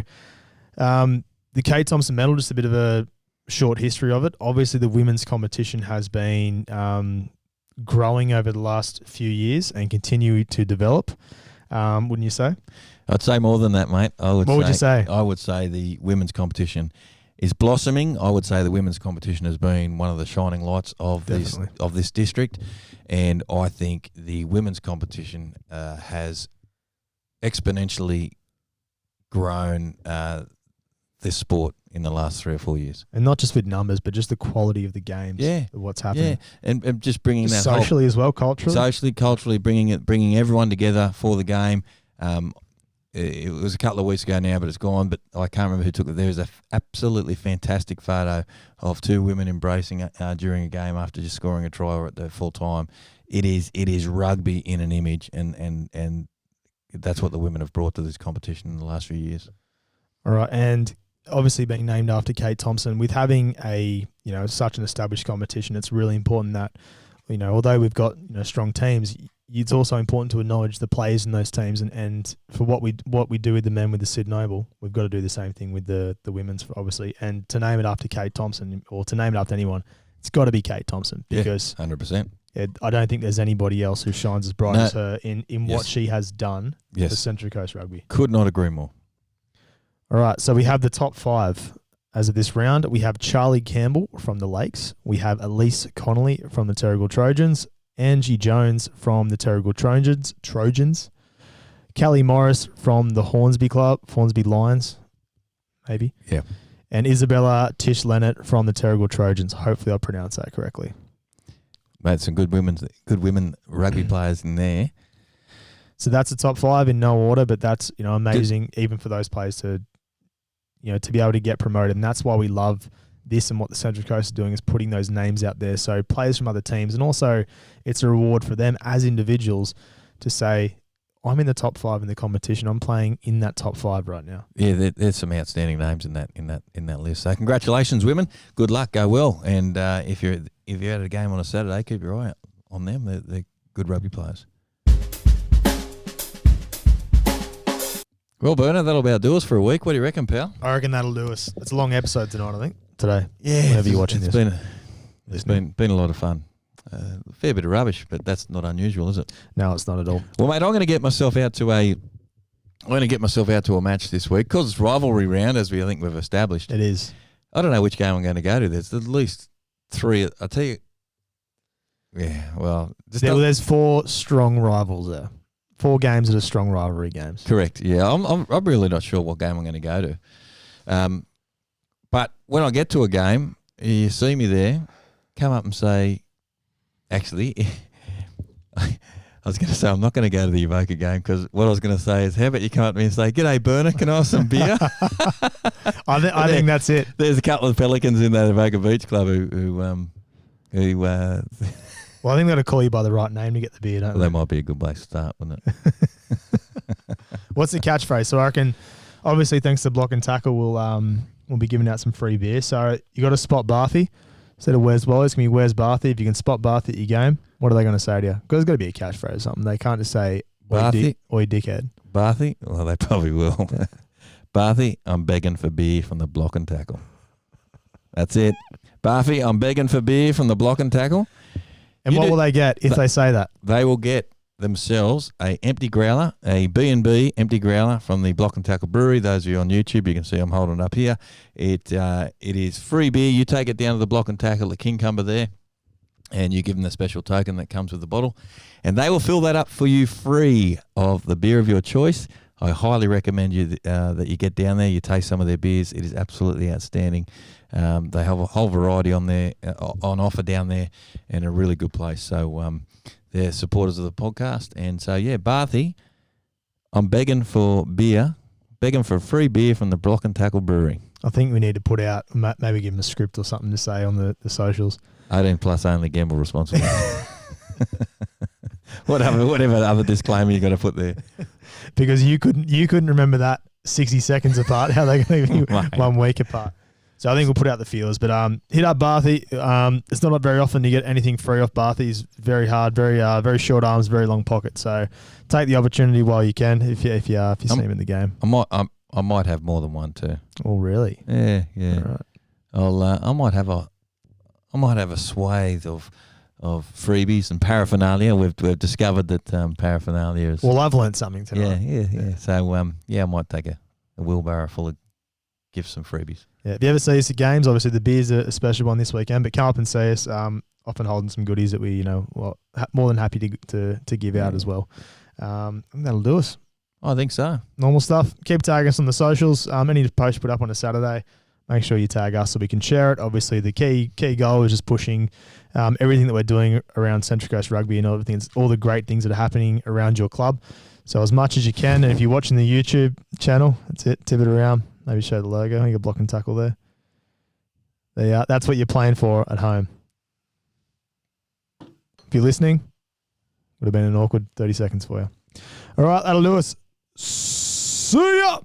Speaker 2: the Kate Thompson Medal, just a bit of a short history of it. Obviously, the women's competition has been growing over the last few years and continue to develop, wouldn't you say?
Speaker 3: I'd say more than that, mate.
Speaker 2: What would you say?
Speaker 3: I would say the women's competition is blossoming. I would say the women's competition has been one of the shining lights of this district, and I think the women's competition has exponentially grown this sport in the last 3 or 4 years.
Speaker 2: And not just with numbers, but just the quality of the games.
Speaker 3: Yeah,
Speaker 2: what's happening.
Speaker 3: Yeah, and just bringing that
Speaker 2: socially as well,
Speaker 3: culturally, bringing everyone together for the game. It was a couple of weeks ago now, but it's gone. But I can't remember who took it. There was a absolutely fantastic photo of 2 women embracing during a game after just scoring a try at the full time. It is rugby in an image, and that's what the women have brought to this competition in the last few years.
Speaker 2: All right, and obviously being named after Kate Thompson, with having such an established competition, it's really important that although we've got strong teams, it's also important to acknowledge the players in those teams, and for what we do with the men with the Syd Noble, we've got to do the same thing with the women's, obviously. And to name it after Kate Thompson, or to name it after anyone, it's got to be Kate Thompson, because
Speaker 3: 100%.
Speaker 2: I don't think there's anybody else who shines as bright as her in what she has done for Central Coast Rugby.
Speaker 3: Could not agree more.
Speaker 2: All right, so we have the top 5 as of this round. We have Charlie Campbell from the Lakes. We have Elise Connolly from the Terrigal Trojans. Angie Jones from the Terrigal Trojans. Kelly Morris from the Hornsby Lions, maybe.
Speaker 3: Yeah.
Speaker 2: And Isabella Tish Leonard from the Terrigal Trojans. Hopefully I pronounced that correctly.
Speaker 3: Mate, some good women rugby players in there.
Speaker 2: So that's the top 5 in no order, but that's amazing even for those players to be able to get promoted. And that's why we love this, and what the Central Coast is doing is putting those names out there. So players from other teams, and also it's a reward for them as individuals to say, I'm in the top 5 in the competition. I'm playing in that top 5 right now.
Speaker 3: Yeah, there's some outstanding names in that list. So congratulations, women. Good luck. Go well. And if you're at a game on a Saturday, keep your eye out on them. They're good rugby players. Well, Berner, that'll about do us for a week. What do you reckon, pal?
Speaker 2: I reckon that'll do us. It's a long episode tonight, I think. Today.
Speaker 3: Yeah.
Speaker 2: Whenever you're watching this.
Speaker 3: It's been a lot of fun. A fair bit of rubbish, but that's not unusual, is it?
Speaker 2: No, it's not at all.
Speaker 3: Well, mate, I'm going to get myself out to a match this week because it's rivalry round, as I think we've established.
Speaker 2: It is.
Speaker 3: I don't know which game I'm going to go to. There's at least 3. I'll tell you. Yeah, well.
Speaker 2: There's 4 strong rivals there. 4 games that are strong rivalry games.
Speaker 3: Correct. Yeah, I'm really not sure what game I'm going to go to. But when I get to a game, you see me there, come up and say, actually, I was going to say I'm not going to go to the Evoca game, because what I was going to say is, how about you come up to me and say, "G'day, Burner, can I have some beer?"
Speaker 2: I think that's it.
Speaker 3: There's a couple of Pelicans in that Evoca Beach Club who
Speaker 2: well, I think they've got to call you by the right name to get the beer, don't they?
Speaker 3: That might be a good place to start, wouldn't it?
Speaker 2: What's the catchphrase? So I reckon, obviously, thanks to Block and Tackle, we'll be giving out some free beer. So you got to spot Barthy. Instead of "Where's Wally," it's going to be "Where's Barthy?" If you can spot Barthy at your game, what are they going to say to you? Because there's got to be a catchphrase or something. They can't just say,
Speaker 3: Barthy,
Speaker 2: oi dickhead.
Speaker 3: Barthy? Well, they probably will. Barthy, I'm begging for beer from the Block and Tackle. That's it. Barthy, I'm begging for beer from the Block and Tackle.
Speaker 2: And what will they get if they say that?
Speaker 3: They will get themselves a empty growler, a B&B empty growler from the Block and Tackle Brewery. Those of you on YouTube, you can see I'm holding it up here. It is free beer. You take it down to the Block and Tackle at Kingcumber there, and you give them the special token that comes with the bottle, and they will fill that up for you free of the beer of your choice. I highly recommend you that you get down there, you taste some of their beers. It is absolutely outstanding. They have a whole variety on offer down there, and a really good place. So they're supporters of the podcast, and so Barthy, I'm begging for free beer from the Block and Tackle Brewery.
Speaker 2: I think we need to put out, maybe give them a script or something to say on the socials.
Speaker 3: 18 plus only, gamble responsibly. Whatever other disclaimer you got to put there.
Speaker 2: Because you couldn't remember that 60 seconds apart, how they're going to be 1 week apart. So I think we'll put out the feelers. But hit up Barthy. It's not very often you get anything free off Barthy. He's very hard, very short arms, very long pocket. So take the opportunity while you can if you see him in the game.
Speaker 3: I might have more than one too.
Speaker 2: Oh really?
Speaker 3: Yeah.
Speaker 2: All right.
Speaker 3: I might have a swathe of freebies and paraphernalia. We've discovered that paraphernalia is.
Speaker 2: Well, I've learned something tonight.
Speaker 3: Yeah. So I might take a wheelbarrow full of give some freebies.
Speaker 2: Yeah, if you ever see us at games, obviously the beer's a special one this weekend, but come up and see us. Often holding some goodies that we, more than happy to give out as well. And that'll do us.
Speaker 3: I think so.
Speaker 2: Normal stuff. Keep tagging us on the socials. Any post put up on a Saturday, make sure you tag us so we can share it. Obviously, the key goal is just pushing everything that we're doing around Central Coast Rugby and all the great things that are happening around your club. So as much as you can, and if you're watching the YouTube channel, that's it. Tip it around. Maybe show the logo. You got block and tackle there. There you are. That's what you're playing for at home. If you're listening, would have been an awkward 30 seconds for you. All right, that'll do us. See ya!